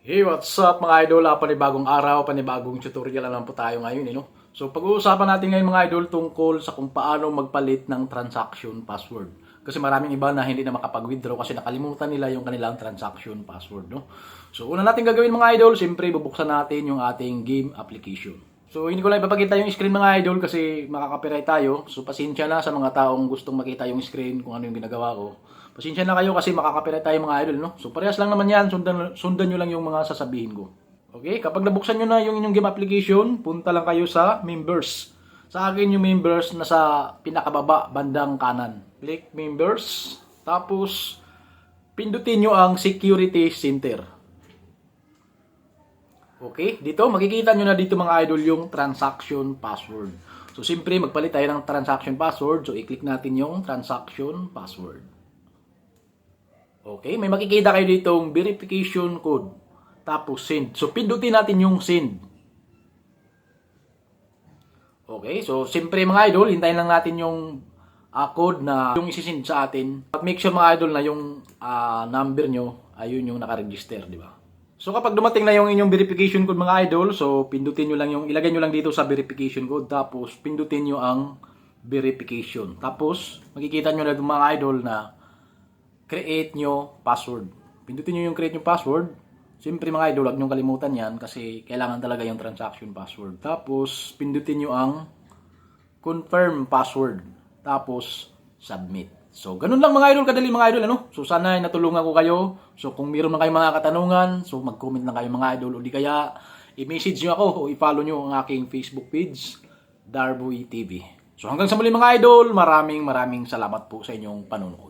Hey, what's up mga idol? Panibagong araw, panibagong tutorial na lang po tayo ngayon. No? So pag-uusapan natin ngayon mga idol tungkol sa kung paano magpalit ng transaction password. Kasi maraming iba na hindi na makapag-withdraw kasi nakalimutan nila yung kanilang transaction password. No? So una natin gagawin mga idol, siyempre bubuksan natin yung ating game application. So hindi ko lang ipapakita yung screen mga idol kasi makaka-copyright tayo. So pasensya na sa mga taong gustong makita yung screen kung ano yung ginagawa ko. Pasensya na kayo kasi makaka-copyright tayo mga idol, no? So parehas lang naman yan, sundan nyo lang yung mga sasabihin ko. Okay, kapag nabuksan nyo na yung inyong game application, punta lang kayo sa members. Sa akin yung members na sa pinakababa, bandang kanan. Click members, tapos pindutin nyo ang security center. Okay, dito makikita nyo na dito mga idol yung transaction password. So siyempre magpalit tayo ng transaction password, so i-click natin yung transaction password. Okay, may makikita kayo ditong verification code. Tapos send. So pindutin natin yung send. Okay, so siyempre mga idol, hintayin lang natin yung code na yung isi-send sa atin. At make sure mga idol na yung number nyo ayun yung naka-register, di ba? So kapag dumating na yung inyong verification code mga idol, so pindutin nyo lang yung, ilagay nyo lang dito sa verification code, tapos pindutin nyo ang verification. Tapos makikita nyo na itong mga idol na create nyo password. Pindutin nyo yung create nyo password. Siyempre mga idol, huwag nyo kalimutan yan kasi kailangan talaga yung transaction password. Tapos pindutin nyo ang confirm password. Tapos submit. So ganun lang mga idol, kadali mga idol. Ano? So sana natulungan ko kayo. So kung mayroon na kayong mga katanungan, so mag-comment lang kayo mga idol. O di kaya i-message nyo ako o i-follow nyo ang aking Facebook page, Darboy TV. So hanggang sa muli mga idol, maraming salamat po sa inyong panonood.